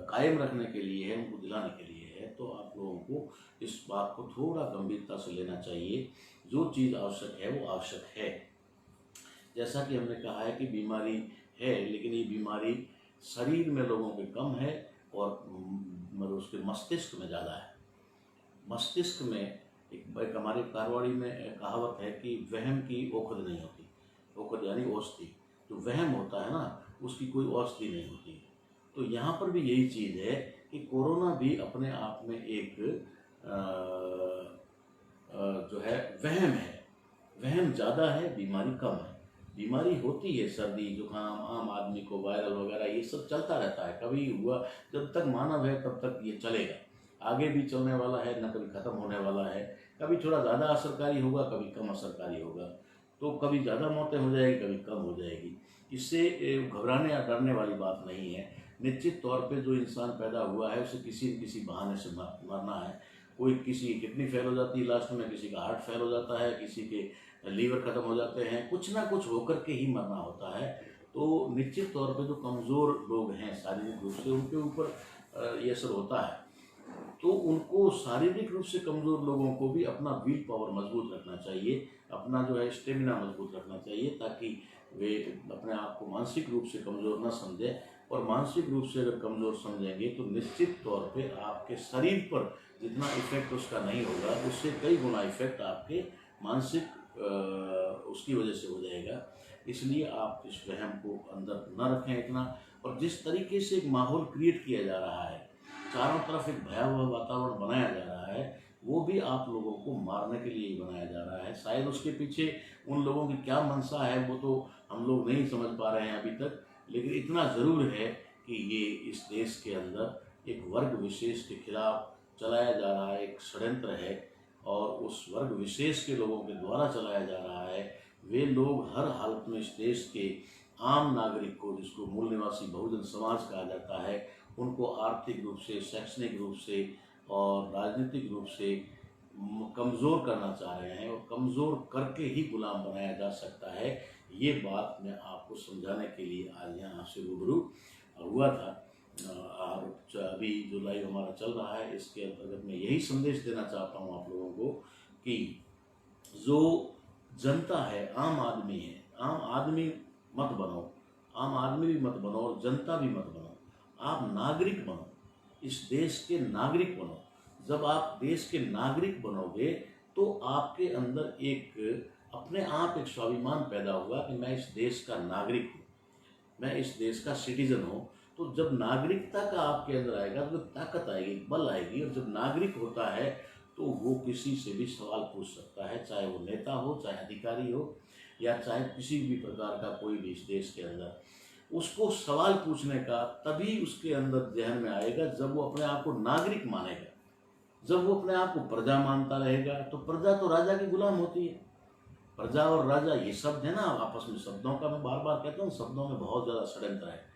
कायम रखने के लिए है, उनको दिलाने के लिए है। तो आप लोगों को इस बात को थोड़ा गंभीरता से लेना चाहिए। जो चीज़ आवश्यक है वो आवश्यक है। जैसा कि हमने कहा है कि बीमारी है, लेकिन ये बीमारी शरीर में लोगों के कम है और मतलब उसके मस्तिष्क में ज़्यादा है। मस्तिष्क में एक हमारे कारवाड़ी में कहावत है कि वहम की औषध नहीं होती। औषध यानी औषधि। जो वहम होता है ना, उसकी कोई औषधि नहीं होती। तो यहाँ पर भी यही चीज़ है कि कोरोना भी अपने आप में एक जो है वहम है। वहम ज़्यादा है, बीमारी कम है। बीमारी होती है, सर्दी जुकाम, आम आदमी को वायरल वगैरह ये सब चलता रहता है। कभी हुआ, जब तक मानव है तब तक ये चलेगा, आगे भी चलने वाला है, न कभी ख़त्म होने वाला है। कभी थोड़ा ज़्यादा असरकारी होगा, कभी कम असरकारी होगा। तो कभी ज़्यादा मौतें हो जाएगी, कभी कम हो जाएगी। इससे घबराने या डरने वाली बात नहीं है। निश्चित तौर पे जो इंसान पैदा हुआ है उसे किसी न किसी बहाने से मरना है। कोई किसी की किडनी फेल हो जाती है लास्ट में, किसी का हार्ट फेल हो जाता है, किसी के लीवर खत्म हो जाते हैं, कुछ ना कुछ होकर के ही मरना होता है। तो निश्चित तौर पे जो कमज़ोर लोग हैं शारीरिक रूप से, उनके ऊपर ये असर होता है। तो उनको शारीरिक रूप से कमज़ोर लोगों को भी अपना विल पावर मजबूत रखना चाहिए, अपना जो है स्टेमिना मजबूत रखना चाहिए, ताकि वे अपने आप को मानसिक रूप से कमज़ोर न समझें। और मानसिक रूप से अगर कमज़ोर समझेंगे तो निश्चित तौर पे आपके शरीर पर जितना इफेक्ट उसका नहीं होगा, उससे कई गुना इफेक्ट आपके मानसिक उसकी वजह से हो जाएगा। इसलिए आप इस वहम को अंदर न रखें इतना। और जिस तरीके से एक माहौल क्रिएट किया जा रहा है, चारों तरफ एक भयावह वातावरण बनाया जा रहा है, वो भी आप लोगों को मारने के लिए ही बनाया जा रहा है। शायद उसके पीछे उन लोगों की क्या मंशा है वो तो हम लोग नहीं समझ पा रहे हैं अभी तक। लेकिन इतना ज़रूर है कि ये इस देश के अंदर एक वर्ग विशेष के खिलाफ चलाया जा रहा है, एक षड्यंत्र है, और उस वर्ग विशेष के लोगों के द्वारा चलाया जा रहा है। वे लोग हर हालत में इस देश के आम नागरिक को, जिसको मूल निवासी बहुजन समाज कहा जाता है, उनको आर्थिक रूप से, शैक्षणिक रूप से और राजनीतिक रूप से कमज़ोर करना चाह रहे हैं, और कमज़ोर करके ही गुलाम बनाया जा सकता है। ये बात मैं आपको समझाने के लिए आज यहाँ आपसे रूबरू हुआ था। और अभी जो लाइव हमारा चल रहा है, इसके अंतर्गत मैं यही संदेश देना चाहता हूँ आप लोगों को कि जो जनता है, आम आदमी है, आम आदमी मत बनो, आम आदमी भी मत बनो और जनता भी मत बनो। आप नागरिक बनो, इस देश के नागरिक बनो। जब आप देश के नागरिक बनोगे तो आपके अंदर एक अपने आप एक स्वाभिमान पैदा हुआ कि मैं इस देश का नागरिक हूँ, मैं इस देश का सिटीजन हूँ। तो जब नागरिकता का आपके अंदर आएगा तो ताकत आएगी, बल आएगी। और जब नागरिक होता है तो वो किसी से भी सवाल पूछ सकता है, चाहे वो नेता हो, चाहे अधिकारी हो, या चाहे किसी भी प्रकार का कोई भी इस देश के अंदर। उसको सवाल पूछने का तभी उसके अंदर जहन में आएगा जब वो अपने आप को नागरिक मानेगा। जब वो अपने आप को प्रजा मानता रहेगा, तो प्रजा तो राजा की गुलाम होती है। प्रजा और राजा ये शब्द है ना, आपस में शब्दों का मैं बार बार कहता हूँ, शब्दों में बहुत ज़्यादा षड्यंत्र है।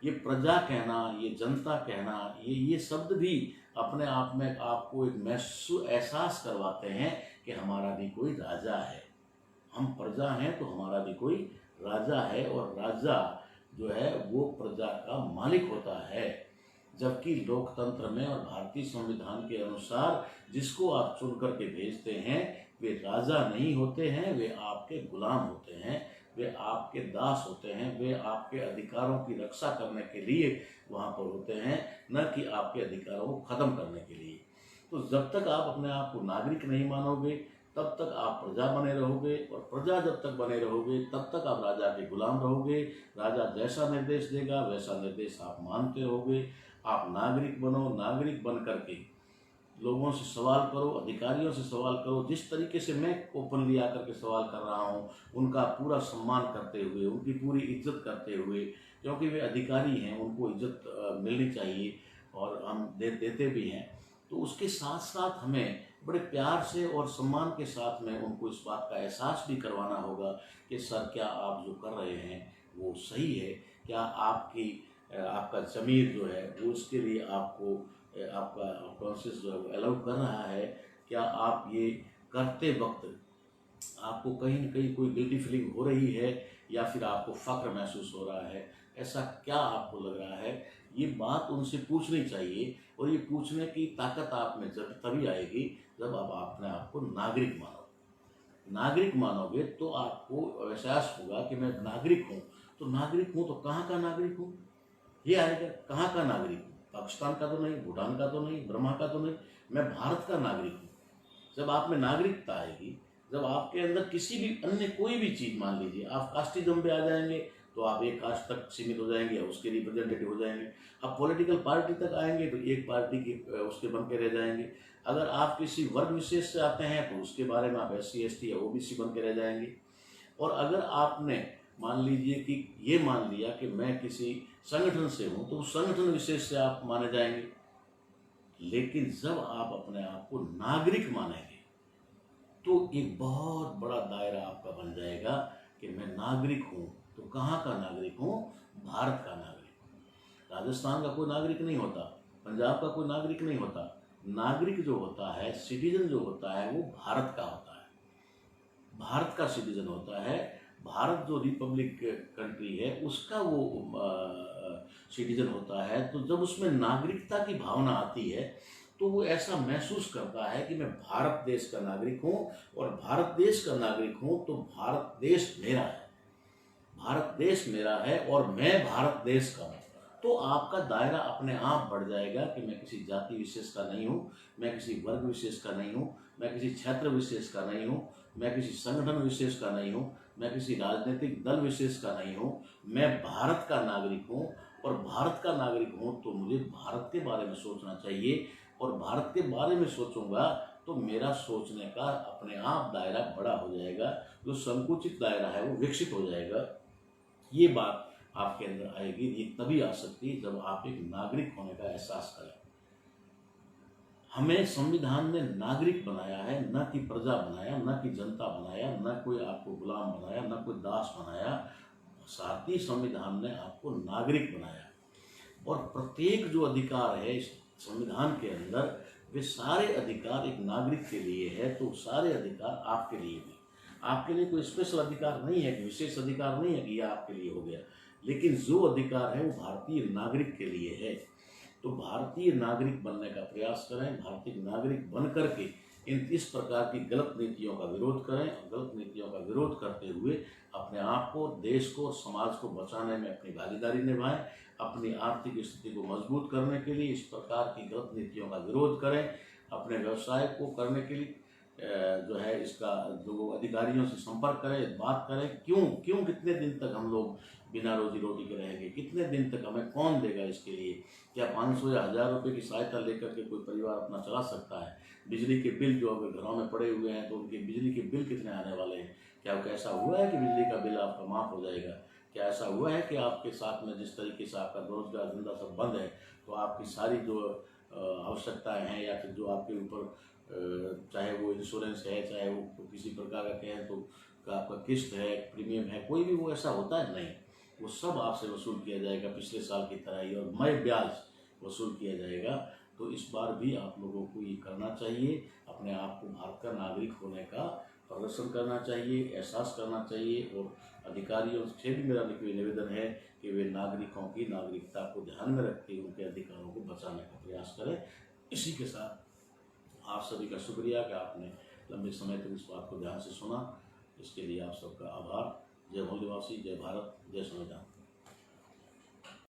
ये प्रजा कहना, ये जनता कहना, ये शब्द भी अपने आप में आपको एक एहसास करवाते हैं कि हमारा भी कोई राजा है। हम प्रजा हैं तो हमारा भी कोई राजा है, और राजा जो है वो प्रजा का मालिक होता है। जबकि लोकतंत्र में और भारतीय संविधान के अनुसार जिसको आप चुन करके भेजते हैं वे राजा नहीं होते हैं, वे आपके गुलाम होते हैं, वे आपके दास होते हैं, वे आपके अधिकारों की रक्षा करने के लिए वहाँ पर होते हैं, न कि आपके अधिकारों को ख़त्म करने के लिए। तो जब तक आप अपने आप को नागरिक नहीं मानोगे तब तक आप प्रजा बने रहोगे, और प्रजा जब तक बने रहोगे तब तक आप राजा के गुलाम रहोगे। राजा जैसा निर्देश देगा वैसा निर्देश आप मानते रहोगे। आप नागरिक बनो, नागरिक बन करके लोगों से सवाल करो, अधिकारियों से सवाल करो। जिस तरीके से मैं ओपनली आकर के सवाल कर रहा हूँ, उनका पूरा सम्मान करते हुए, उनकी पूरी इज्जत करते हुए, क्योंकि वे अधिकारी हैं, उनको इज्जत मिलनी चाहिए और हम देते भी हैं। तो उसके साथ साथ हमें बड़े प्यार से और सम्मान के साथ में उनको इस बात का एहसास भी करवाना होगा कि सर क्या आप जो कर रहे हैं वो सही है, क्या आपका ज़मीर जो है वो उसके लिए आपको आपका कॉन्शियस जो है वो अलाउ कर रहा है, क्या आप ये करते वक्त आपको कहीं न कहीं कोई गिल्टी फीलिंग हो रही है या फिर आपको फ़ख्र महसूस हो रहा है, ऐसा क्या आपको लग रहा है। ये बात उनसे पूछनी चाहिए, और ये पूछने की ताकत आप में जब तभी आएगी जब आप अपने आप को नागरिक मानोगे। नागरिक मानोगे तो आपको एहसास होगा कि मैं नागरिक हूँ। तो नागरिक हूँ तो कहाँ का नागरिक हूँ, ये आएगा। कहाँ का नागरिक हूँ, पाकिस्तान का तो नहीं, भूटान का तो नहीं, ब्रह्मा का तो नहीं, मैं भारत का नागरिक हूँ। जब आप में नागरिकता आएगी, जब आपके अंदर किसी भी अन्य कोई भी चीज़, मान लीजिए आप कास्टिज्म पे आ जाएंगे तो आप एक कास्ट तक सीमित हो जाएंगे या उसके रिप्रेजेंटेटिव हो जाएंगे। आप पॉलिटिकल पार्टी तक आएंगे तो एक पार्टी के उसके बन के रह जाएंगे। अगर आप किसी वर्ग विशेष से आते हैं तो उसके बारे में आप SC ST या OBC बन के रह जाएंगे। और अगर आपने मान लीजिए कि ये मान लिया कि मैं किसी संगठन से हूँ तो उस संगठन विशेष से आप माने जाएंगे। लेकिन जब आप अपने आप को नागरिक मानेंगे तो एक बहुत बड़ा दायरा आपका बन जाएगा कि मैं नागरिक हूँ। तो कहाँ का नागरिक हूँ, भारत का नागरिक हूँ। राजस्थान का कोई नागरिक नहीं होता, पंजाब का कोई नागरिक नहीं होता। नागरिक जो होता है, सिटीजन जो होता है, वो भारत का होता है, भारत का सिटीजन होता है। भारत जो रिपब्लिक कंट्री है उसका वो सिटीजन होता है। तो जब उसमें नागरिकता की भावना आती है तो वो ऐसा महसूस करता है कि मैं भारत देश का नागरिक हूँ, और भारत देश का नागरिक हूँ तो भारत देश मेरा है, भारत देश मेरा है और मैं भारत देश का हूँ। तो आपका दायरा अपने आप बढ़ जाएगा कि मैं किसी जाति विशेष का नहीं हूँ, मैं किसी वर्ग विशेष का नहीं हूँ, मैं किसी क्षेत्र विशेष का नहीं हूँ, मैं किसी संगठन विशेष का नहीं हूँ, मैं किसी राजनीतिक दल विशेष का नहीं हूँ, मैं भारत का नागरिक हूँ। और भारत का नागरिक हूँ तो मुझे भारत के बारे में सोचना चाहिए, और भारत के बारे में सोचूंगा तो मेरा सोचने का अपने आप दायरा बड़ा हो जाएगा, जो संकुचित दायरा है वो विकसित हो जाएगा। ये बात आपके अंदर आएगी, ये तभी आ सकती है जब आप एक नागरिक होने का एहसास करें। हमें संविधान ने नागरिक बनाया है, न कि प्रजा बनाया, न कि जनता बनाया, न कोई आपको गुलाम बनाया, न कोई दास बनाया। भारतीय संविधान ने आपको नागरिक बनाया, और प्रत्येक जो अधिकार है इस संविधान के अंदर, वे सारे अधिकार एक नागरिक के लिए है। तो सारे अधिकार आपके लिए भी, आपके लिए कोई स्पेशल अधिकार नहीं है, कि विशेष अधिकार नहीं है कि यह आपके लिए हो गया, लेकिन जो अधिकार है वो भारतीय नागरिक के लिए है। तो भारतीय नागरिक बनने का प्रयास करें, भारतीय नागरिक बन करके इस प्रकार की गलत नीतियों का विरोध करें, और गलत नीतियों का विरोध करते हुए अपने आप को, देश को, समाज को बचाने में अपनी भागीदारी निभाएं। अपनी आर्थिक स्थिति को मजबूत करने के लिए इस प्रकार की गलत नीतियों का विरोध करें। अपने व्यवसाय को करने के लिए जो है इसका जो अधिकारियों से संपर्क करें, बात करें। क्यों कितने दिन तक हम लोग बिना रोजी रोटी के रहेंगे, कितने दिन तक, हमें कौन देगा इसके लिए। क्या 500 या 1000 रुपये की सहायता लेकर के कोई परिवार अपना चला सकता है। बिजली के बिल जो अगर घरों में पड़े हुए हैं तो उनके बिजली के बिल कितने आने वाले हैं। क्या ऐसा हुआ है कि बिजली का बिल आपका माफ़ हो जाएगा। क्या ऐसा हुआ है कि आपके साथ में जिस तरीके से आपका रोजगार धंधा सब बंद है तो आपकी सारी जो आवश्यकताएं हैं, या फिर जो आपके ऊपर चाहे वो इंश्योरेंस है, चाहे वो किसी प्रकार का कहें तो आपका किस्त है, प्रीमियम है, कोई भी वो ऐसा होता है नहीं, वो सब आपसे वसूल किया जाएगा पिछले साल की तरह ही, और मई ब्याज वसूल किया जाएगा। तो इस बार भी आप लोगों को ये करना चाहिए, अपने आप को भारत का नागरिक होने का प्रदर्शन करना चाहिए, एहसास करना चाहिए। और अधिकारियों से भी मेरा निवेदन है कि वे नागरिकों की नागरिकता को ध्यान में रखते हुए उनके अधिकारों को बचाने का प्रयास करें। इसी के साथ आप सभी का शुक्रिया कि आपने लंबे समय तक इस बात को ध्यान से सुना। इसके लिए आप सबका आभार। जय मूल्यवासी, जय भारत, जय संविधान।